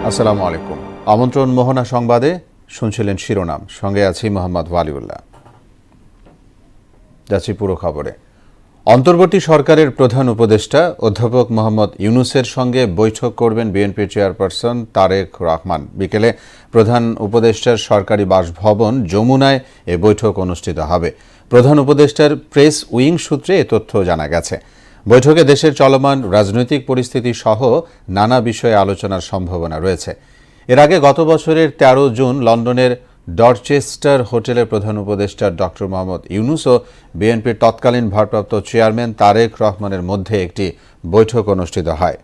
আসসালামু আলাইকুম। আমন্ত্রণ মোহনা সংবাদে শুনছিলেন শিরোনাম, সঙ্গে আছি মোহাম্মদ ওয়ালিউল্লাহ। যাচ্ছি পুরো খবরে। অন্তর্বর্তী সরকারের প্রধান উপদেষ্টা অধ্যাপক মোহাম্মদ ইউনূসের সঙ্গে বৈঠক করবেন বিএনপির চেয়ারপারসন তারেক রহমান। বিকেলে প্রধান উপদেষ্টার সরকারি বাসভবন যমুনায় এ বৈঠক অনুষ্ঠিত হবে। প্রধান উপদেষ্টার প্রেস উইং সূত্রে এ তথ্য জানা গেছে। বৈঠকে দেশের চলমান রাজনৈতিক পরিস্থিতি সহ নানা বিষয়ে আলোচনার সম্ভাবনা রয়েছে। এর আগে গত বছরের ১৩ জুন লন্ডনের ডরচেস্টার হোটেলে প্রধান উপদেষ্টা ডক্টর মোহাম্মদ ইউনূস ও বিএনপির তৎকালীন ভারপ্রাপ্ত চেয়ারম্যান তারেক রহমানের মধ্যে একটি বৈঠক অনুষ্ঠিত হয়।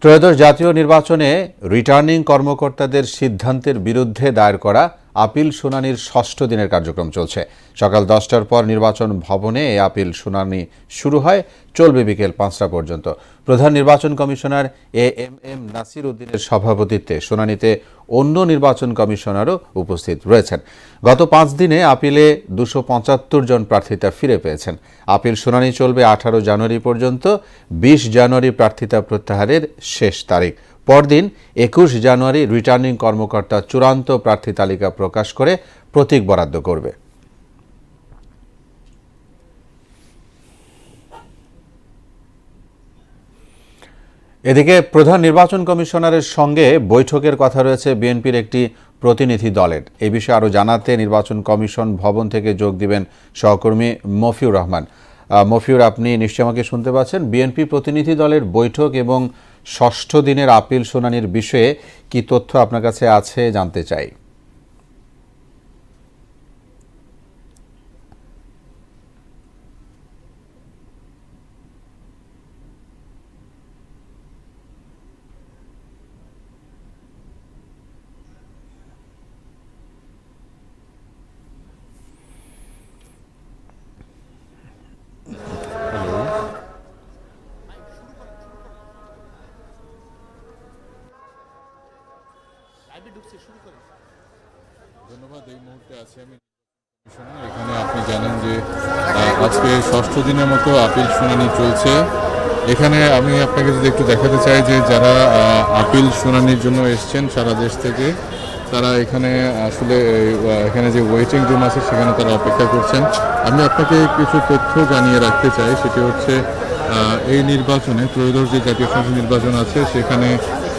ত্রয়োদশ জাতীয় নির্বাচনে রিটার্নিং কর্মকর্তাদের সিদ্ধান্তের বিরুদ্ধে দায়ের করা আপিল শুনানির ৬ষ্ঠ দিনের কার্যক্রম চলছে। সকাল ১০টার পর নির্বাচন ভবনে এই আপিল শুনানি শুরু হয়, চলবে বিকেল ৫টা পর্যন্ত। প্রধান নির্বাচন কমিশনার এএমএম নাসির উদ্দিনের সভাপতিত্বে শুনানিতে অন্য নির্বাচন কমিশনারও উপস্থিত রয়েছেন। গত ৫ দিনে আপিলে ২৭৫ জন প্রার্থিতা ফিরে পেয়েছেন। আপিল শুনানি চলবে ১৮ জানুয়ারি পর্যন্ত। ২০ জানুয়ারি প্রার্থিতা প্রত্যাহারের শেষ তারিখ। পরদিন ২১ জানুয়ারি রিটার্নিং কর্মকর্তা চূড়ান্ত প্রার্থী তালিকা প্রকাশ করে প্রতীক বরাদ্দ করবে। এদিকে প্রধান নির্বাচন কমিশনারের সঙ্গে বৈঠকের কথা রয়েছে বিএনপির একটি প্রতিনিধি দলের। এই বিষয়ে আরও জানাতে নির্বাচন কমিশন ভবন থেকে যোগ দিবেন সহকর্মী মফিউর রহমান। মফিউর, আপনি নিশ্চয়ই আমাকে শুনতে পাচ্ছেন। বিএনপি প্রতিনিধি দলের বৈঠক এবং ৬ষ্ঠ দিনের আপিল শুনানির বিষয়ে কি তথ্য আপনার কাছে আছে জানতে চাই। ধন্যবাদ। এই মুহূর্তে আছি আমি এখানে। আপনি জানেন যে আজকে ৬ষ্ঠ দিনের মতো আপিল শুনানি চলছে। এখানে আমি আপনাকে যদি একটু দেখাতে চাই যে যারা আপিল শুনানির জন্য এসছেন সারা দেশ থেকে, তারা এখানে আসলে এখানে যে ওয়েটিং রুম আছে সেখানে তারা অপেক্ষা করছেন। আমি আপনাকে কিছু তথ্য জানিয়ে রাখতে চাই। সেটি হচ্ছে এই নির্বাচনে ত্রয়োদশ যে জাতীয় সংসদ নির্বাচন আছে সেখানে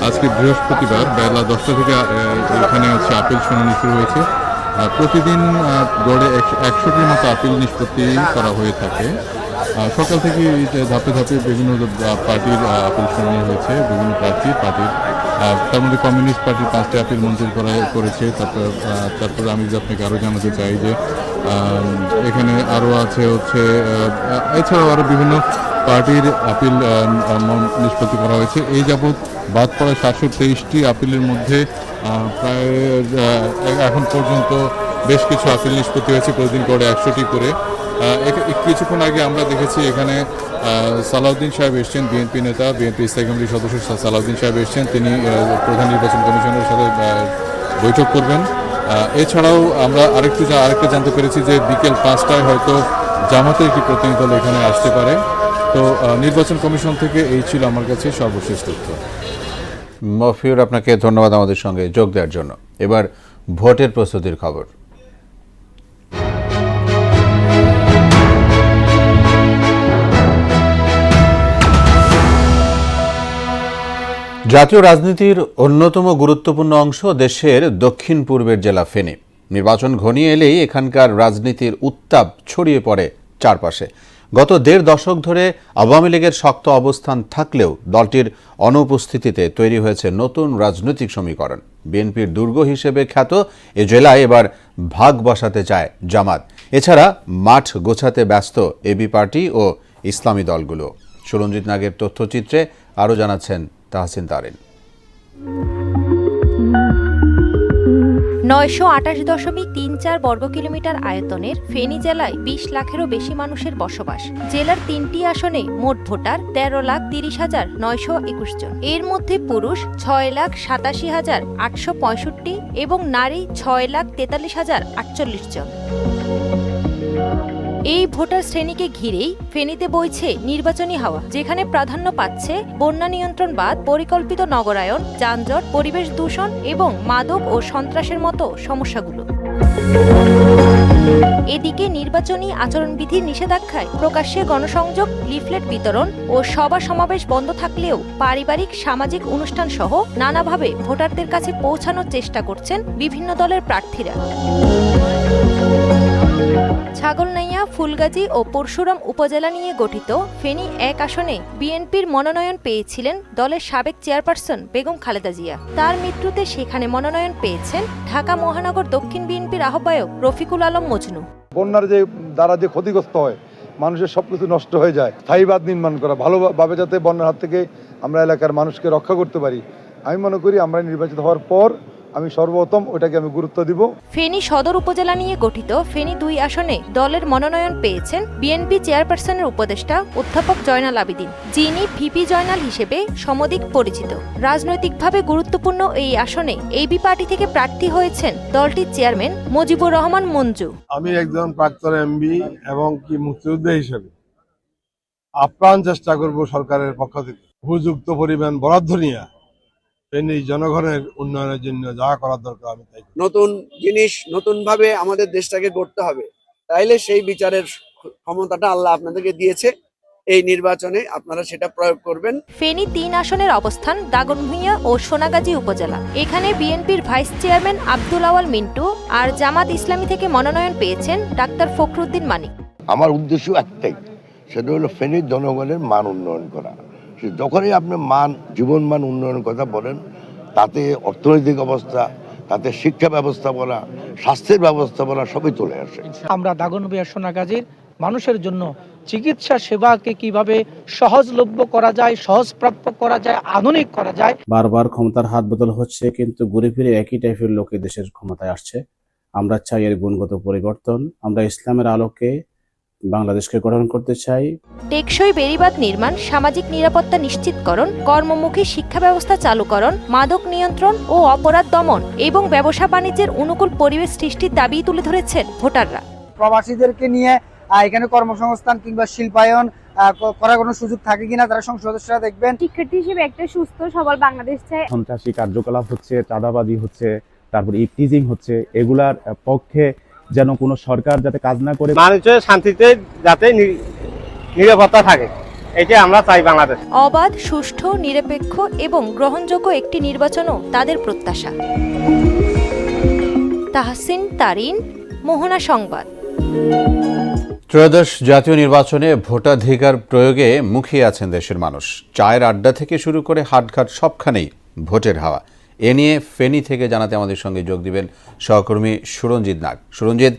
আজকে বৃহস্পতিবার বেলা ১০টা থেকে এখানে হচ্ছে আপিল শুনানি শুরু হয়েছে। প্রতিদিন গড়ে ১০০টির মতো আপিল নিষ্পত্তি করা হয়ে থাকে। সকাল থেকে ধাপে ধাপে বিভিন্ন পার্টির আপিল শুনানি হয়েছে, বিভিন্ন পার্টির তার মধ্যে কমিউনিস্ট পার্টির 5টি আপিল মঞ্জুর করেছে। তারপরে আমি যদি আপনাকে আরও জানাতে চাই যে এখানে আরও আছে হচ্ছে এছাড়াও আরও বিভিন্ন পার্টির আপিল নিষ্পত্তি করা হয়েছে। এই যাবৎ বাদ পড়া ৭২৩টি আপিলের মধ্যে প্রায় এখন পর্যন্ত বেশ কিছু আপিল নিষ্পত্তি হয়েছে, প্রতিদিন করে ১০০টি করে। কিছুক্ষণ আগে আমরা দেখেছি এখানে সালাউদ্দিন সাহেব এসছেন, বিএনপি নেতা, বিএনপি স্থায়ী কমিটির সদস্য সালাউদ্দিন সাহেব এসছেন। তিনি প্রধান নির্বাচন কমিশনের সাথে বৈঠক করবেন। এছাড়াও আমরা আরেকটা জানতে পেরেছি যে বিকেল ৫টায় হয়তো জামাতের একটি প্রতিনিধি দল এখানে আসতে পারে। তো নির্বাচন কমিশন থেকে এই ছিল আমার কাছে সর্বশেষ তথ্য। মফিউর, আপনাকে ধন্যবাদ আমাদের সঙ্গে যোগ দেওয়ার জন্য। এবার ভোটের প্রস্তুতির খবর। জাতীয় রাজনীতির অন্যতম গুরুত্বপূর্ণ অংশ দেশের দক্ষিণ পূর্বের জেলা ফেনী। নির্বাচন ঘনিয়ে এলেই এখানকার রাজনীতির উত্তাপ ছড়িয়ে পড়ে চারপাশে। গত ১.৫ দশক ধরে আওয়ামী লীগের শক্ত অবস্থান থাকলেও দলটির অনুপস্থিতিতে তৈরি হয়েছে নতুন রাজনৈতিক সমীকরণ। বিএনপির দুর্গ হিসেবে খ্যাত এ জেলায় এবার ভাগ বসাতে চায় জামাত। এছাড়া মাঠ গোছাতে ব্যস্ত এবি পার্টি ও ইসলামী দলগুলো। সুরঞ্জিত নাগের তথ্যচিত্রে আরও জানাচ্ছেন তাহসিন তারিন। ৯২৮.৩৪ বর্গ কিলোমিটার আয়তনের ফেনী জেলায় ২০ লাখেরও বেশি মানুষের বসবাস। জেলার ৩টি আসনে মোট ভোটার ১৩,৩০,৯২১ জন। এর মধ্যে পুরুষ ৬,৮৭,৮৬৫ এবং নারী ৬,৪৩,০৪৮ জন। এই ভোটার শ্রেণীকে ঘিরেই ফেনীতে বইছে নির্বাচনী হাওয়া, যেখানে প্রাধান্য পাচ্ছে বন্যা নিয়ন্ত্রণ বাদ, পরিকল্পিত নগরায়ন, যানজট, পরিবেশ দূষণ এবং মাদক ও সন্ত্রাসের মতো সমস্যাগুলো। এদিকে নির্বাচনী আচরণবিধির নিষেধাজ্ঞায় প্রকাশ্যে গণসংযোগ, লিফলেট বিতরণ ও সভা সমাবেশ বন্ধ থাকলেও পারিবারিক, সামাজিক অনুষ্ঠান সহ নানাভাবে ভোটারদের কাছে পৌঁছানোর চেষ্টা করছেন বিভিন্ন দলের প্রার্থীরা। ছাগলনাইয়া, ফুলগাজী ও পরশুরাম উপজেলা নিয়ে গঠিত ফেনী 1 আসনে বিএনপির মনোনয়ন পেয়েছিলেন দলের সাবেক চেয়ারপারসন বেগম খালেদা জিয়া। তার মৃত্যুতে সেখানে মনোনয়ন পেয়েছেন ঢাকা মহানগর দক্ষিণ বিএনপির আহ্বায়ক রফিকুল আলম মজনু। বন্যার যে দ্বারা যে ক্ষতিগ্রস্ত হয়, মানুষের সবকিছু নষ্ট হয়ে যায়, স্থায়ী বাঁধ নির্মাণ করা, ভালোভাবে যাতে বন্যার হাত থেকে আমরা এলাকার মানুষকে রক্ষা করতে পারি, আমি মনে করি আমরা নির্বাচিত হওয়ার পর আমি সর্বপ্রথম ওটাকে আমি গুরুত্ব দিব। ফেনী সদর উপজেলা নিয়ে গঠিত ফেনী 2 আসনে দলের মনোনয়ন পেয়েছেন বিএনপি চেয়ারপারসনের উপদেষ্টা অধ্যাপক জয়নাল আবেদীন, যিনি ভিপি জয়নাল হিসেবে সমধিক পরিচিত। রাজনৈতিকভাবে গুরুত্বপূর্ণ এই আসনে এবি পার্টি থেকে প্রার্থী হয়েছেন দলটির চেয়ারম্যান মুজিবুর রহমান মঞ্জু। আমি একজন প্রাক্তন এমবি এবং কি মুক্তিযোদ্ধা হিসেবে আপ্রাণ চেষ্টা করব সরকারের পক্ষ থেকে উপযুক্ত পরিমাণ বরাদ্দ নিয়ে ফেনী জনগণের উন্নয়নের জন্য যা করার দরকার আমি তাই। নতুন জিনিস নতুন ভাবে আমাদের দেশটাকে গড়তে হবে, তাইলে সেই বিচারের ক্ষমতাটা আল্লাহ আপনাদেরকে দিয়েছে, এই নির্বাচনে আপনারা সেটা প্রয়োগ করবেন। ফেনী 3 আসনের অবস্থান দাগনভূঞা ও সোনাগাজী উপজেলা। এখানে বিএনপির ভাইস চেয়ারম্যান আব্দুল আওয়াল মিন্টু আর জামাত ইসলামী থেকে মনোনয়ন পেয়েছেন ডাক্তার ফখরুদ্দিন মানিক। আমার উদ্দেশ্য একটাই, সেটা হলো ফেনীর জনগণের মান উন্নয়ন করা। যখনই আপনি জীবন মান উন্নয়নের কথা বলেন, তাতে অর্থনৈতিক অবস্থা, তাতে শিক্ষা ব্যবস্থাপনা, স্বাস্থ্যের ব্যবস্থাপনা সবই চলে আসে। আমরা দাগনভূঞা সোনাগাজীর মানুষের জন্য চিকিৎসা সেবাকে কিভাবে সহজলভ্য করা যায়, সহজপ্রাপ্য করা যায়, আধুনিক করা যায়। বারবার ক্ষমতার হাত বদল হচ্ছে, কিন্তু ঘুরে ফিরে একই টাইপের লোক দেশের ক্ষমতায় আসছে। আমরা চাই এর গুণগত পরিবর্তন। আমরা ইসলামের আলোকে বাংলাদেশকে গঠন করতে চাই। টেকসই বেড়িবাঁধ নির্মাণ, সামাজিক নিরাপত্তা নিশ্চিতকরণ, কর্মমুখী শিক্ষা ব্যবস্থা চালুকরণ, মাদক নিয়ন্ত্রণ ও অপরাধ দমন এবং ব্যবসা বাণিজ্যের অনুকূল পরিবেশ সৃষ্টির দাবি তুলে ধরেছেন ভোটাররা। প্রবাসীদেরকে নিয়ে এখানে কর্মসংস্থান কিংবা শিল্পায়ন করার কোনো সুযোগ থাকে কিনা তারা সংসদ সদস্যরা দেখবেন। শিক্ষার্থী হিসেবে একটা সুস্থ সবল বাংলাদেশ চাই। সন্ত্রাসী কার্যকলাপ হচ্ছে, চাঁদাবাজি হচ্ছে, তারপর ইফটিজিং হচ্ছে, এগুলার পক্ষে যেন কোনো সরকার যাতে কাজ না করে, মানুষের শান্তিতে যাতে নিরাপত্তা থাকে, এটাই আমরা চাই বাংলাদেশ। অবাধ, সুষ্ঠু, নিরপেক্ষ এবং গ্রহণযোগ্য একটি নির্বাচনও তাদের প্রত্যাশা। তাহসিন তারিন, মোহনা সংবাদ। ত্রয়োদশ জাতীয় নির্বাচনে ভোটাধিকার প্রয়োগে মুখিয়ে আছেন দেশের মানুষ। চায়ের আড্ডা থেকে শুরু করে হাটঘাট সবখানেই ভোটের হাওয়া। এ নিয়ে ফেনী থেকে জানাতে আমাদের সঙ্গে যোগ দিবেন সহকর্মী সুরঞ্জিত নাগ। সুরঞ্জিত,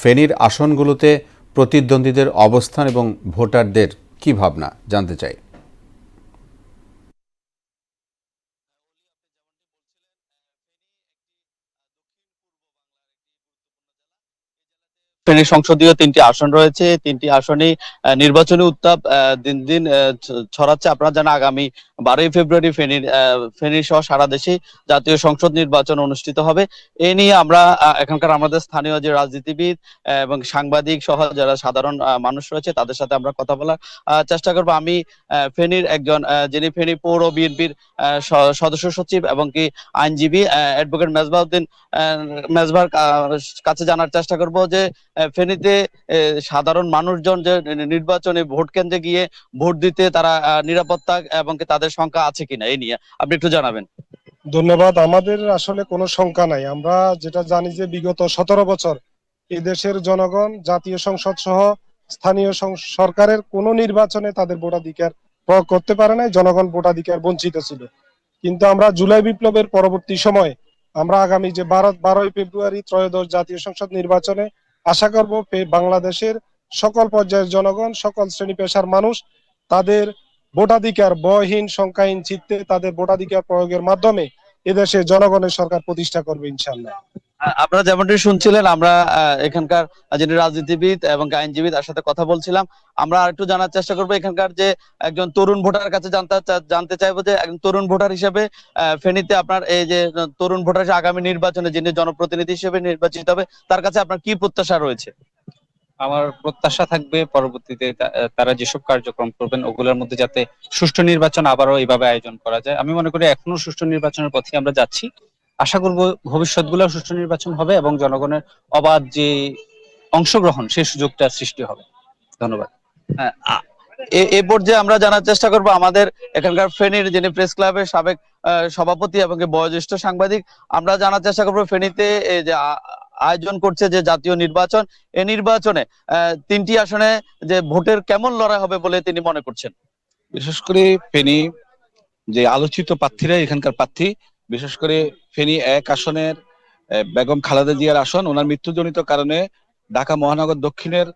ফেনীর আসনগুলোতে প্রতিদ্বন্দ্বীদের অবস্থান এবং ভোটারদের কি ভাবনা জানতে চাই। ফেনী সংসদীয় 3টি আসন রয়েছে। 3টি আসনেই নির্বাচনী উত্তাপ দিন দিন ছড়াচ্ছে। আপনারা জানেন আগামী 12ই ফেব্রুয়ারি ফেনী সহ সারা দেশে জাতীয় সংসদ নির্বাচন অনুষ্ঠিত হবে। এ নিয়ে আমরা এখানকার আমাদের স্থানীয় যে রাজনীতিবিদ এবং সাংবাদিক সহ যারা সাধারণ মানুষ রয়েছে তাদের সাথে আমরা কথা বলার চেষ্টা করব। আমি ফেনীর একজন যিনি ফেনী পৌর বিএনপির সদস্য সচিব এবং কি আইনজীবী অ্যাডভোকেট মেজবার কাছে জানার চেষ্টা করব যে ফেনীতে সাধারণ মানুষজন যে নির্বাচনে ভোট কেন্দ্রে গিয়ে ভোট দিতে তারা নিরাপত্তা এবং তাদের সংখ্যা আছে কিনা, এই নিয়ে আপনি একটু জানাবেন। ধন্যবাদ। আমাদের আসলে কোনো শঙ্কা নাই। আমরা যেটা জানি যে বিগত 17 বছর এই দেশের জনগণ জাতীয় সংসদ সহ স্থানীয় সরকারের কোন নির্বাচনে তাদের ভোটাধিকার প্রয়োগ করতে পারে নাই, জনগণ ভোটাধিকার বঞ্চিত ছিল। কিন্তু আমরা জুলাই বিপ্লবের পরবর্তী সময় আমরা আগামী যে 12ই ফেব্রুয়ারি ত্রয়োদশ জাতীয় সংসদ নির্বাচনে আশা করব বাংলাদেশের সকল পর্যায়ের জনগণ, সকল শ্রেণী পেশার মানুষ তাদের ভোটাধিকার বয়হীন, সংখ্যাহীন চিত্তে তাদের ভোটাধিকার প্রয়োগের মাধ্যমে এদেশে জনগণের সরকার প্রতিষ্ঠা করবে ইনশাআল্লাহ। আপনারা যেমনটি শুনছিলেন, আমরা এখানকার যিনি রাজনীতিবিদ এবং আইনজীবী তার সাথে কথা বলছিলাম। আমরা একটু জানার চেষ্টা করবো এখানকার যে একজন তরুণ ভোটার কাছে জানতে চাইবো যে একজন তরুণ ভোটার হিসেবে ফেনীতে আপনার এই যে তরুণ ভোটার আগামী নির্বাচনে যিনি জনপ্রতিনিধি হিসেবে নির্বাচিত হবে তার কাছে আপনার কি প্রত্যাশা রয়েছে? আমার প্রত্যাশা থাকবে পরবর্তীতে তারা যেসব কার্যক্রম করবেন ওগুলোর মধ্যে যাতে সুষ্ঠু নির্বাচন আবারও এইভাবে আয়োজন করা যায়। আমি মনে করি এখনো সুষ্ঠু নির্বাচনের পথে আমরা যাচ্ছি। আশা করব ভবিষ্যৎগুলো সুষ্ঠু নির্বাচন হবে এবং জনগণের অবাধ যে অংশগ্রহণ সেই সুযোগটা সৃষ্টি হবে। ধন্যবাদ। হ্যাঁ, এই পর্যায়ে আমরা জানার চেষ্টা করব আমাদের এখানকার ফেনীর যিনি প্রেস ক্লাবের সাবেক সভাপতি এবং বয়োজ্যেষ্ঠ সাংবাদিক, আমরা জানার চেষ্টা করব ফেনীতে এই যে আয়োজন করছে যে জাতীয় নির্বাচন, এই নির্বাচনে 3টি আসনে যে ভোটের কেমন লড়াই হবে বলে তিনি মনে করছেন। বিশেষ করে ফেনী যে আলোচিত প্রার্থীরা এখানকার প্রার্থী, বিশেষ করে ফেনী 1 আসনের বেগম খালেদা জিয়ার আসন, ওনার মৃত্যুজনিত কারণে ঢাকা মহানগর দক্ষিণের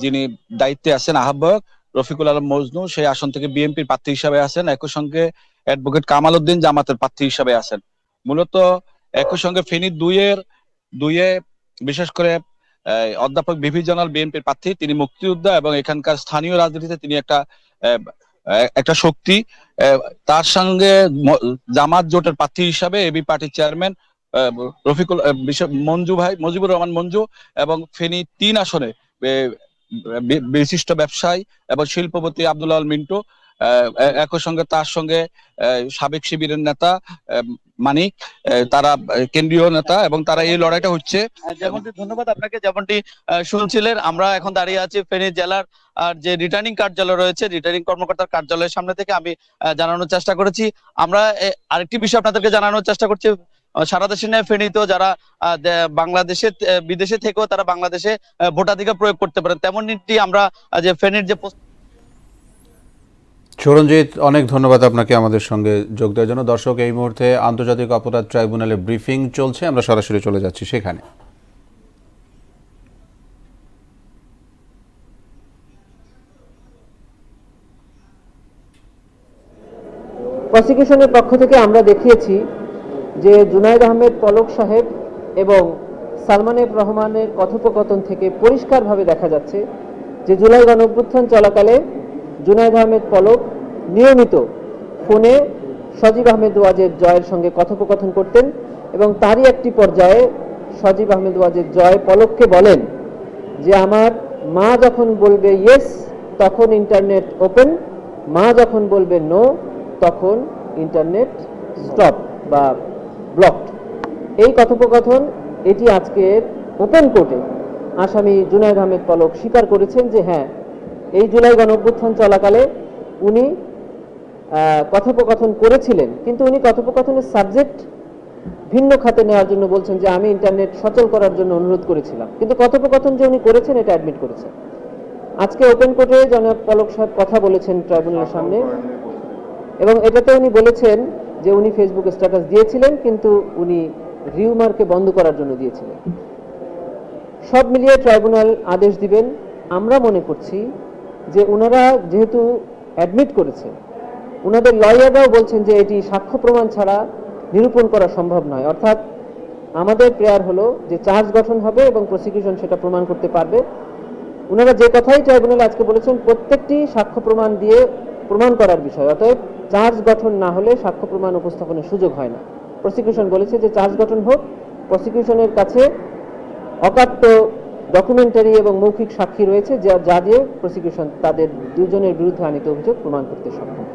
যিনি দায়িত্বে আছেন আহ্বায়ক রফিকুল আলম মজনু, সেই আসন থেকে বিএনপির প্রার্থী হিসাবে আছেন। একই সঙ্গে অ্যাডভোকেট কামাল উদ্দিন জামাতের প্রার্থী হিসাবে আছেন। মূলত একই সঙ্গে ফেনী 2-এ বিশেষ করে অধ্যাপক বিভি জানাল বিএনপির প্রার্থী, তিনি মুক্তিযোদ্ধা এবং এখানকার স্থানীয় রাজনীতিতে তিনি একটা শক্তি। তার সঙ্গে জামাত জোটের প্রার্থী হিসাবে এবি পার্টির চেয়ারম্যান রফিকুল মুজিবুর রহমান মঞ্জু এবং ফেনী 3 আসনে বিশিষ্ট ব্যবসায়ী এবং শিল্পপতি আব্দুল আল মিন্টু, একই সঙ্গে তার সঙ্গে সাবেক শিবিরের নেতা মানিক, তারা কেন্দ্রীয় নেতা এবং তারা এই লড়াইটা হচ্ছে। যেমনটি ধন্যবাদ আপনাকে, যেমনটি শুনছিলেন, আমরা এখন দাঁড়িয়ে আছি ফেনী জেলার আর যে রিটার্নিং কার্যালয় রয়েছে, রিটার্নিং কর্মকর্তার কার্যালয়ের সামনে থেকে আমি জানানোর চেষ্টা করেছি। আমরা আরেকটি বিষয় আপনাদেরকে জানানোর চেষ্টা করছি, সারা দেশে নয় ফেনীতেও যারা বাংলাদেশে বিদেশে থেকেও তারা বাংলাদেশে ভোটাধিকার প্রয়োগ করতে পারেন, তেমনটি আমরা যে ফেনীর যে সুরঞ্জিত, অনেক ধন্যবাদ আপনাকে আমাদের সঙ্গে যোগ দেওয়ার জন্য। দর্শক, এই মুহূর্তে আন্তর্জাতিক অপরাধ ট্রাইব্যুনালে ব্রিফিং চলছে, আমরা সরাসরি চলে যাচ্ছি সেখানে। প্রসিকিউশনের পক্ষ থেকে আমরা দেখিয়েছি যে জুনায়েদ আহমেদ পলক সাহেব এবং সালমান এফ রহমানের কথোপকথন থেকে পরিষ্কারভাবে দেখা যাচ্ছে যে জুলাই গণঅভ্যুত্থান চলাকালে জুনায়েদ আহমেদ পলক নিয়মিত ফোনে সজীব আহমেদ ওয়াজেদ জয়ের সঙ্গে কথোপকথন করতেন এবং তারই একটি পর্যায়ে সজীব আহমেদ ওয়াজেদ জয় পলককে বলেন যে আমার মা যখন বলবে ইয়েস তখন ইন্টারনেট ওপেন, মা যখন বলবে নো তখন ইন্টারনেট স্টপ বা ব্লকড। এই কথোপকথন এটি আজকের ওপেন কোর্টে আসামি জুনায়েদ আহমেদ পলক স্বীকার করেছেন যে হ্যাঁ, এই জুলাই গণঅভ্যুত্থান চলাকালে উনি কথোপকথন করেছিলেন, কিন্তু উনি কথোপকথনের সাবজেক্ট ভিন্ন খাতে নেওয়ার জন্য বলছেন যে আমি ইন্টারনেট সচল করার জন্য অনুরোধ করেছিলাম, কিন্তু কথোপকথন যে উনি করেছেন এটা অ্যাডমিট করেছেন। আজকে ওপেন কোর্টে জনাব পলক সাহেব কথা বলেছেন ট্রাইব্যুনালের সামনে এবং এটাতে উনি বলেছেন যে উনি ফেসবুকে স্ট্যাটাস দিয়েছিলেন কিন্তু উনি রিউমারকে বন্ধ করার জন্য দিয়েছিলেন। সব মিলিয়ে ট্রাইব্যুনাল আদেশ দিবেন। আমরা মনে করছি যে ওনারা যেহেতু অ্যাডমিট করেছে, ওনাদের লয়াররাও বলছেন যে এটি সাক্ষ্য প্রমাণ ছাড়া নিরূপণ করা সম্ভব নয়, অর্থাৎ আমাদের প্রেয়ার হলো যে চার্জ গঠন হবে এবং প্রসিকিউশন সেটা প্রমাণ করতে পারবে। ওনারা যে কথাই ট্রাইব্যুনাল আজকে বলেছেন প্রত্যেকটি সাক্ষ্য প্রমাণ দিয়ে প্রমাণ করার বিষয়, অতএব চার্জ গঠন না হলে সাক্ষ্য প্রমাণ উপস্থাপনের সুযোগ হয় না। প্রসিকিউশন বলেছে যে চার্জ গঠন হোক, প্রসিকিউশনের কাছে অকাট্য ডকুমেন্টারি এবং মৌখিক সাক্ষী রয়েছে যা দিয়ে প্রসিকিউশন তাদের দুজনের বিরুদ্ধে আনিত অভিযোগ প্রমাণ করতে সক্ষম।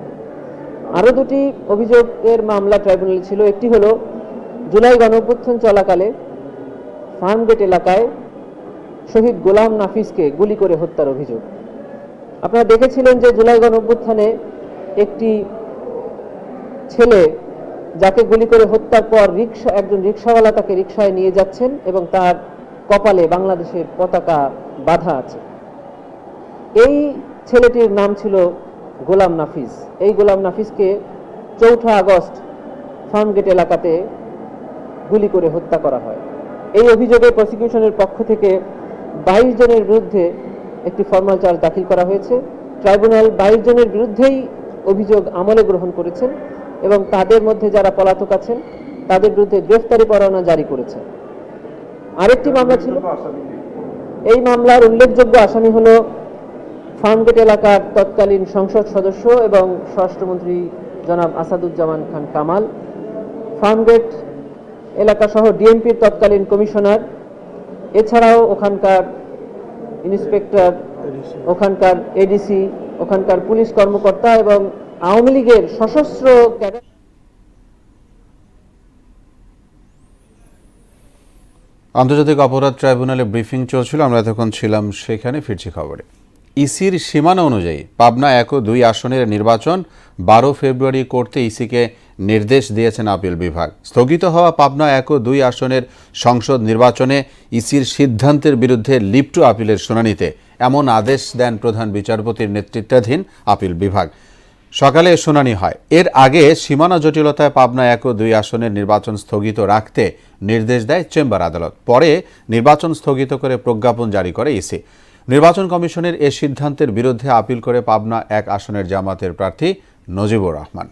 আরও দুটি অভিযোগের মামলা ট্রাইব্যুনালে ছিল। একটি হলো জুলাই গণঅভ্যুত্থান চলাকালে ফার্মগেট এলাকায় শহীদ গোলাম নাফিসকে গুলি করে হত্যার অভিযোগ। আপনারা দেখেছিলেন যে জুলাই গণঅভ্যুত্থানে একটি ছেলে যাকে গুলি করে হত্যার পর একজন রিকশাওয়ালা তাকে রিকশায় নিয়ে যাচ্ছেন এবং তার কপালে বাংলাদেশের পতাকা বাঁধা আছে। এই ছেলেটির নাম ছিল গোলাম নাফিস। এই গোলাম নাফিসকে 4 আগস্ট ফার্মগেট এলাকাতে গুলি করে হত্যা করা হয়। এই অভিযোগে প্রসিকিউশনের পক্ষ থেকে 22 জনের বিরুদ্ধে একটি ফর্মাল চার্জ দাখিল করা হয়েছে। ট্রাইব্যুনাল 22 জনের বিরুদ্ধেই অভিযোগ আমলে গ্রহণ করেছেন এবং তাদের মধ্যে যারা পলাতক আছেন তাদের বিরুদ্ধে গ্রেফতারি পরোয়ানা জারি করেছেন। আরেকটি মামলা ছিল, এই মামলার উল্লেখযোগ্য আসামি হলো ফার্মগেট এলাকার তৎকালীন সংসদ সদস্য এবং স্বরাষ্ট্রমন্ত্রী জনাব আসাদুজ্জামান খান কামাল, ফার্মগেট এলাকা সহ ডিএমপির তৎকালীন কমিশনার, এছাড়াও ওখানকার ইন্সপেক্টর, ওখানকার এডিসি, ওখানকার পুলিশ কর্মকর্তা এবং আওয়ামী লীগের সশস্ত্র ক্যাডার। আন্তর্জাতিক অপরাধ ট্রাইব্যুনালে ব্রিফিং চলছিল, আমরা তখন ছিলাম সেখানে। ফিরছি খবরে। ইসির সীমানা অনুযায়ী পাবনা 1 ও 2 আসনের নির্বাচন 12 ফেব্রুয়ারি করতে ইসিকে নির্দেশ দিয়েছেন আপিল বিভাগ। স্থগিত হওয়া পাবনা 1 ও 2 আসনের সংসদ নির্বাচনে ইসির সিদ্ধান্তের বিরুদ্ধে লিপ্ট আপিলের শুনানিতে এমন আদেশ দেন প্রধান বিচারপতির নেতৃত্বাধীন আপিল বিভাগ। সকালে শুনানি হয়। এর আগে সীমানা জটিলতায় পাবনা 1 ও 2 আসনের নির্বাচন স্থগিত রাখতে নির্দেশ দেয় চেম্বার আদালত। পরে নির্বাচন স্থগিত করে প্রজ্ঞাপন জারি করে ইসি। নির্বাচন কমিশনের এ সিদ্ধান্তের বিরুদ্ধে আপিল করে পাবনা 1 আসনের জামাতের প্রার্থী নজিবুর রহমান।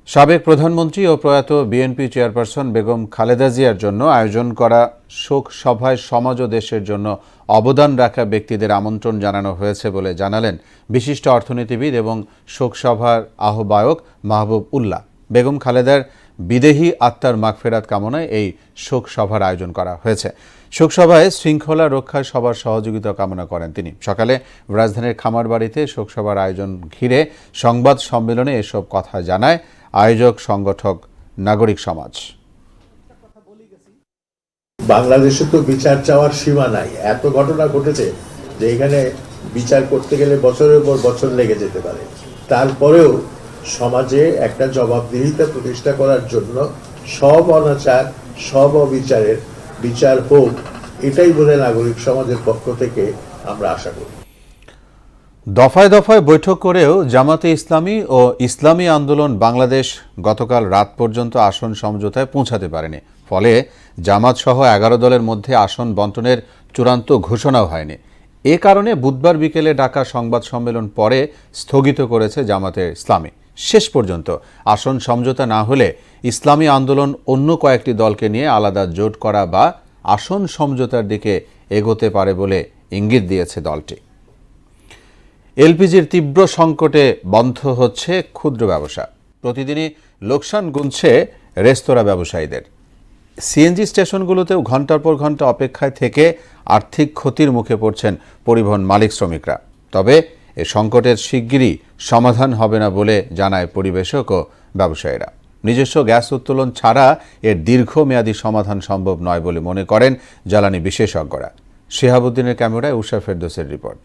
সাবেক প্রধানমন্ত্রী ও প্রয়াত বিএনপি চেয়ারপারসন বেগম খালেদা জিয়ার জন্য আয়োজন করা শোক সভায় সমাজ ও দেশের জন্য অবদান রাখা ব্যক্তিদের আমন্ত্রণ জানানো হয়েছে বলে জানালেন বিশিষ্ট অর্থনীতিবিদ এবং শোক সভার আহ্বায়ক মাহবুব উল্লাহ। বেগম খালেদার বিদেহী আত্মার মাগফিরাত কামনায় এই শোক সভার আয়োজন করা হয়েছে। শোকসভায় শৃঙ্খলা রক্ষায় সবার সহযোগিতা কামনা করেন তিনি। সকালে রাজধানীর খামারবাড়িতে শোকসভার আয়োজন ঘিরে সংবাদ সম্মেলনে এসব কথা জানায় আয়োজক সংগঠক নাগরিক সমাজ। বাংলাদেশে তো বিচার চাওয়ার সীমা নাই, এত ঘটনা ঘটেছে যে এখানে বিচার করতে গেলে বছরের পর বছর লেগে যেতে পারে। তারপরেও সমাজে একটা জবাবদিহিতা প্রতিষ্ঠা করার জন্য সব অনাচার, সব অবিচারের বিচার হোক, এটাই বলে নাগরিক সমাজের পক্ষ থেকে আমরা আশা করি। দফায় দফায় বৈঠক করেও জামাতে ইসলামী ও ইসলামী আন্দোলন বাংলাদেশ গতকাল রাত পর্যন্ত আসন সমঝোতায় পৌঁছাতে পারেনি। ফলে জামাত সহ 11 দলের মধ্যে আসন বণ্টনের চূড়ান্ত ঘোষণাও হয়নি। এ কারণে বুধবার বিকেলে ডাকা সংবাদ সম্মেলন পরে স্থগিত করেছে জামাতে ইসলামী। শেষ পর্যন্ত আসন সমঝোতা না হলে ইসলামী আন্দোলন অন্য কয়েকটি দলকে নিয়ে আলাদা জোট করা বা আসন সমঝোতার দিকে এগোতে পারে বলে ইঙ্গিত দিয়েছে দলটি। এলপিজির তীব্র সংকটে বন্ধ হচ্ছে ক্ষুদ্র ব্যবসা। প্রতিদিনই লোকসান গুনছে রেস্তোরাঁ ব্যবসায়ীদের। সিএনজি স্টেশনগুলোতেও ঘন্টার পর ঘন্টা অপেক্ষায় থেকে আর্থিক ক্ষতির মুখে পড়ছেন পরিবহন মালিক শ্রমিকরা। তবে এ সংকটের শিগগিরই সমাধান হবে না বলে জানায় পরিবেশক ও ব্যবসায়ীরা। নিজস্ব গ্যাস উত্তোলন ছাড়া এর দীর্ঘমেয়াদী সমাধান সম্ভব নয় বলে মনে করেন জ্বালানি বিশেষজ্ঞরা। শিহাবুদ্দিনের ক্যামেরায় উষা ফেরদৌসের রিপোর্ট।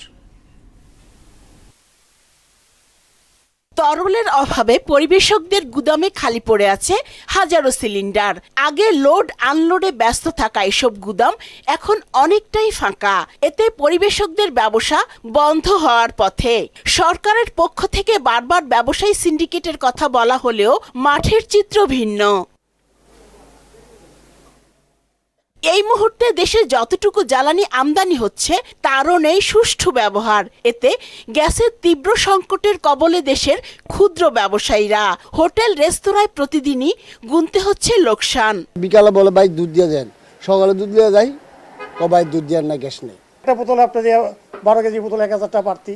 তরলের অভাবে পরিবেশকদের গুদামে খালি পড়ে আছে হাজারো সিলিন্ডার। আগে লোড আনলোডে ব্যস্ত থাকা এসব গুদাম এখন অনেকটাই ফাঁকা। এতে পরিবেশকদের ব্যবসা বন্ধ হওয়ার পথে। সরকারের পক্ষ থেকে বারবার ব্যবসায়ী সিন্ডিকেটের কথা বলা হলেও মাঠের চিত্র ভিন্ন। এই মুহূর্তে দেশে যতটুকু জ্বালানি আমদানি হচ্ছে তারও নেই সুষ্ঠু ব্যবহার। এতে গ্যাসের তীব্র সংকটের কবলে দেশের ক্ষুদ্র ব্যবসায়ীরা। হোটেল রেস্তোরাঁয় প্রতিদিনই গুনতে হচ্ছে লোকসান। বিকালে বলে ভাই দুধ দিয়ে দেন, সকালে দুধ দিয়ে যাই ভাই দুধ দেওয়ার না, গ্যাস নেই। একটা বোতল আপনার 12 কেজি বোতল 1000 টাকা বাড়তি,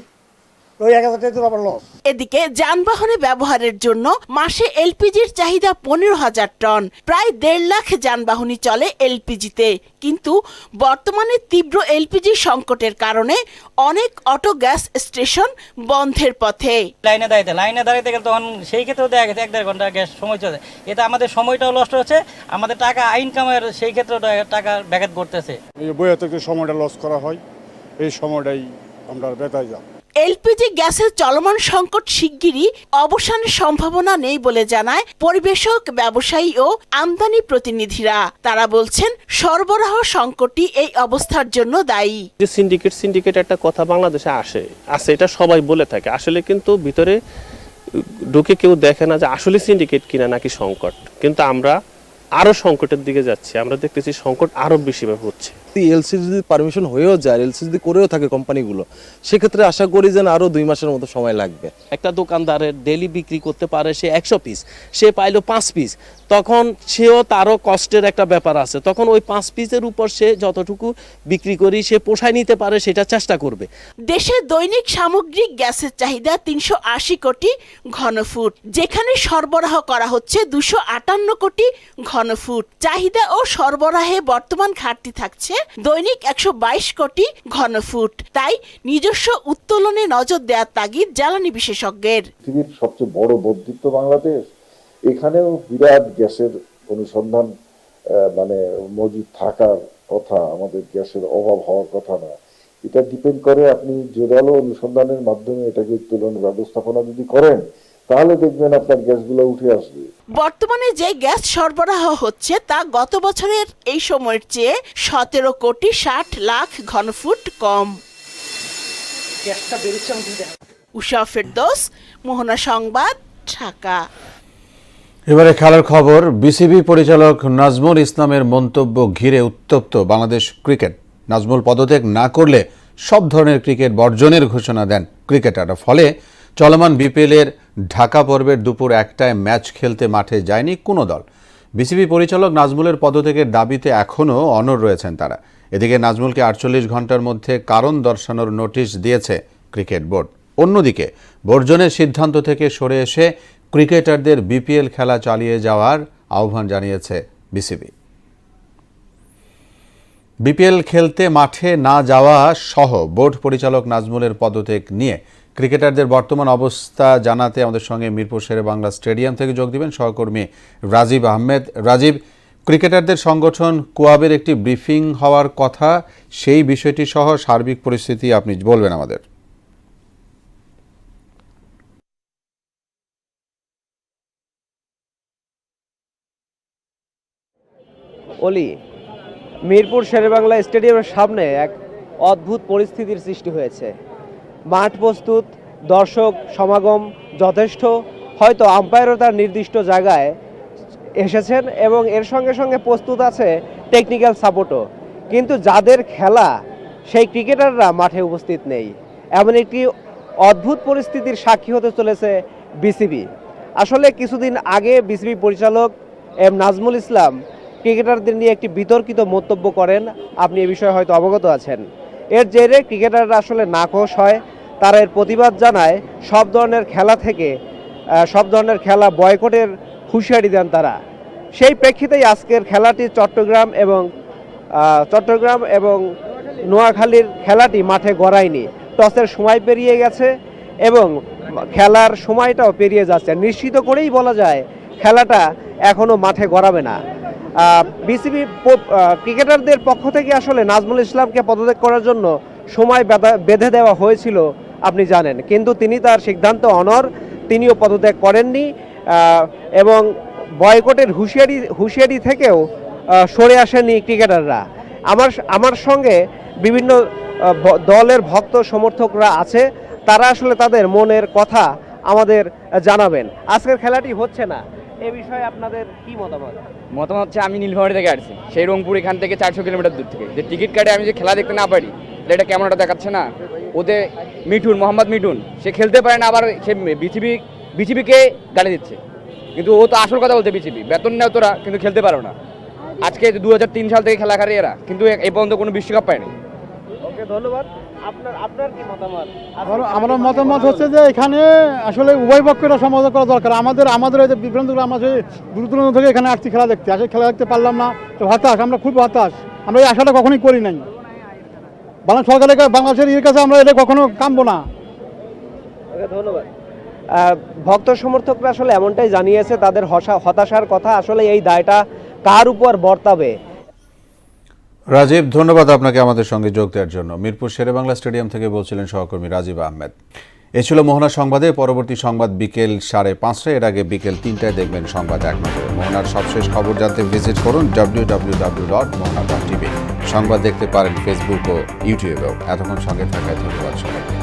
ওই 1000 টাকা তো আবার লস। এদিকে যানবাহনে ব্যবহারের জন্য মাসে এলপিজির চাহিদা 15,000 টন। প্রায় 1.5 লাখ যানবাহনই চলে এলপিজিতে। কিন্তু বর্তমানে তীব্র এলপিজি সংকটের কারণে অনেক অটো গ্যাস স্টেশন বন্ধের পথে। লাইনে দাঁড়াইতে গেলে তখন সেই ক্ষেত্রেও দেখা গেছে 1-1.5 ঘন্টা গ্যাস সময় চলে। এতে আমাদের সময়টাও নষ্ট হচ্ছে, আমাদের টাকা ইনকামের সেই ক্ষেত্রেও টাকা ব্যাঘাত ঘটতেছে। এই বইয়ে থেকে সময়টা লস করা হয়, এই সময়টাই আমরা বেতায় যাব। এলপিজি গ্যাসের চলমান সংকট শিগগিরই অবসানের সম্ভাবনা নেই বলে জানায় পরিবেশক, ব্যবসায়ী ও আমদানি প্রতিনিধিরা। তারা বলছেন সরবরাহ সংকটই এই অবস্থার জন্য দায়ী। যে সিন্ডিকেট একটা কথা বাংলাদেশে আছে, এটা সবাই বলে থাকে, আসলে কিন্তু ভিতরে ঢুকে কেউ দেখে না যে আসলে সিন্ডিকেট কিনা নাকি সংকট। কিন্তু আমরা আরো সংকটের দিকে যাচ্ছি, আমরা দেখতেছি সংকট আরো বেশি ভাবে হচ্ছে। এলসি যদি পারমিশন হয়েও যায়, এলসি যদি করেও থাকে কোম্পানিগুলো, সেক্ষেত্রে আশা করি যেন আরো 2 মাসের মতো সময় লাগবে। একটা দোকানদারের ডেলি বিক্রি করতে পারে সে 100 পিস, সে পাইলো 5 পিস, তখন তারও কষ্টের একটা ব্যাপার আছে। তখন ওই 5 পিসের উপর সে যতটুকু বিক্রি করি সে পোষায় নিতে পারে সেটা চেষ্টা করবে। দেশে দৈনিক সামগ্রিক গ্যাসের চাহিদা 380 কোটি ঘনফুট, যেখানে সরবরাহ করা হচ্ছে 258 কোটি ঘনফুট। চাহিদা ও সরবরাহে বর্তমান ঘাটতি থাকছে দৈনিক 122 কোটি ঘনফুট। তাই নিজস্ব উত্তোলনে নজর দেওয়ার তাগিদ জ্বালানি বিশেষজ্ঞের। পৃথিবীর সবচেয়ে বড় বদ্বীপ বাংলাদেশ, এখানেও বিরাট গ্যাসের অনুসন্ধান মানে মজুদ থাকার কথা, আমাদের গ্যাসের অভাব হওয়ার কথা না। এটা ডিপেন্ড করে আপনি জোরালো অনুসন্ধানের মাধ্যমে এটাকে উত্তোলন ব্যবস্থাপনা যদি করেন, তাহলে দেখবেন আপনার গ্যাসগুলো উঠে আসবে। বর্তমানে যে গ্যাস সরবরাহ হচ্ছে তা গত বছরের এই সময়ের চেয়ে 17 কোটি 60 লাখ ঘনফুট কম। উষা ফেরদৌস, মোহনা সংবাদ, ঢাকা। এবারে খেলার খবর। বিসিবি পরিচালক নাজমুল ইসলামের মন্তব্য ঘিরে উত্তপ্ত বাংলাদেশ ক্রিকেট। নাজমুল পদত্যাগ না করলে সব ধরনের ক্রিকেট বর্জনের ঘোষণা দেন ক্রিকেটাররা। ফলে চলমান বিপিএলের ঢাকা পর্বের দুপুর 1টায় ম্যাচ খেলতে মাঠে যায়নি কোনো দল। বিসিবি পরিচালক নাজমুলের পদত্যাগের দাবিতে এখনও অনড় রয়েছেন তারা। এদিকে নাজমুলকে 48 ঘন্টার মধ্যে কারণ দর্শানোর নোটিশ দিয়েছে ক্রিকেট বোর্ড। অন্যদিকে বর্জনের সিদ্ধান্ত থেকে সরে এসে ক্রিকেটারদের বিপিএল খেলা চালিয়ে যাওয়ার আহ্বান জানিয়েছে বিসিবি। বিপিএল খেলতে মাঠে না যাওয়া সহ বোর্ড পরিচালক নাজমুলের পদত্যাগ নিয়ে ক্রিকেটারদের বর্তমান অবস্থা জানাতে আমাদের সঙ্গে মিরপুর শেরেবাংলা স্টেডিয়াম থেকে যোগ দিবেন সহকর্মী রাজীব আহমেদ। রাজীব, ক্রিকেটারদের সংগঠন কুয়াবের একটি ব্রিফিং হওয়ার কথা, সেই বিষয়টি সহ সার্বিক পরিস্থিতি আপনি বলবেন আমাদের। অলি, মিরপুর শেরেবাংলা স্টেডিয়ামের সামনে এক অদ্ভুত পরিস্থিতির সৃষ্টি হয়েছে। মাঠ প্রস্তুত, দর্শক সমাগম যথেষ্ট, হয়তো আম্পায়ারও তার নির্দিষ্ট জায়গায় এসেছেন এবং এর সঙ্গে সঙ্গে প্রস্তুত আছে টেকনিক্যাল সাপোর্টও, কিন্তু যাদের খেলা সেই ক্রিকেটাররা মাঠে উপস্থিত নেই। এমন একটি অদ্ভুত পরিস্থিতির সাক্ষী হতে চলেছে বিসিবি। আসলে কিছুদিন আগে বিসিবি পরিচালক নাজমুল ইসলাম ক্রিকেটারদের নিয়ে একটি বিতর্কিত মন্তব্য করেন, আপনি এ বিষয়ে হয়তো অবগত আছেন। এর জেরে ক্রিকেটাররা আসলে নাখোশ হয়, তারা এর প্রতিবাদ জানায়, সব ধরনের খেলা বয়কটের হুঁশিয়ারি দেন তারা। সেই প্রেক্ষিতেই আজকের খেলাটি চট্টগ্রাম এবং নোয়াখালীর খেলাটি মাঠে গড়ায়নি। টসের সময় পেরিয়ে গেছে এবং খেলার সময়টাও পেরিয়ে যাচ্ছে। নিশ্চিত করেই বলা যায় খেলাটা এখনও মাঠে গড়াবে না। বিসিবি ক্রিকেটারদের পক্ষ থেকে আসলে নাজমুল ইসলামকে পদত্যাগ করার জন্য সময় বেঁধে দেওয়া হয়েছিল, আপনি জানেন, কিন্তু তিনি তার সিদ্ধান্ত অনড়, তিনিও পদত্যাগ করেননি এবং বয়কটের হুঁশিয়ারি থেকেও সরে আসেনি ক্রিকেটাররা। আমার সঙ্গে বিভিন্ন দলের ভক্ত সমর্থকরা আছে, তারা আসলে তাদের মনের কথা আমাদের জানাবেন। আজকের খেলাটি হচ্ছে না, এ বিষয়ে আপনাদের কি মতামত? মতামত হচ্ছে, আমি নীলফামারী থেকে আসছি, সেই রংপুর এখান থেকে 400 কিলোমিটার দূর থেকে, যে টিকিট কাটে আমি যে খেলা দেখতে না পারি, এটা কেমন একটা দেখাচ্ছে না। ওদের মোহাম্মদ মিঠুন, সে খেলতে পারে না, আবার সে বিসিবিকে গালি দিচ্ছে, কিন্তু ও তো আসল কথা বলছে, বিসিবি বেতন নেও তোরা, কিন্তু খেলতে পারো না। আজকে 2003 সাল থেকে খেলা খেলে এরা, কিন্তু এই পর্যন্ত কোনো বিশ্বকাপ পায়নি। ওকে, ধন্যবাদ। আপনার কি মতামত? আমার মতামত হচ্ছে যে এখানে আসলে উভয় পক্ষের সমাধান করা দরকার। আমাদের এই যে বিভ্রান্তগুলো, আমরা সেই দূর দূরান্ত থেকে এখানে আসছি খেলা দেখতে, খেলা দেখতে পারলাম না, তো হতাশ, আমরা খুব হতাশ। আমরা এই আশাটা কখনোই করি নাই। বাংলাদেশের কাছে আমরা এটা কখনো কামবো না। ধন্যবাদ। ভক্ত সমর্থকরা আসলে এমনটাই জানিয়েছে, তাদের হতাশার কথা। আসলে এই দায়টা কার উপর বর্তাবে? রাজীব, ধন্যবাদ আপনাকে আমাদের সঙ্গে যোগ দেওয়ার জন্য। মিরপুর শেরেবাংলা স্টেডিয়াম থেকে বলছিলেন সহকর্মী রাজীব আহমেদ। এ ছিল মোহনা সংবাদে। পরবর্তী সংবাদ বিকেল 5:30। এর আগে বিকেল 3টায় দেখবেন সংবাদ 1 নজরে। মোহনার সবশেষ খবর জানতে ভিজিট করুন www.mohana.tv। সংবাদ দেখতে পারেন ফেসবুক ও ইউটিউবেও। এতক্ষণ সঙ্গে থাকায় ধন্যবাদ সবাইকে।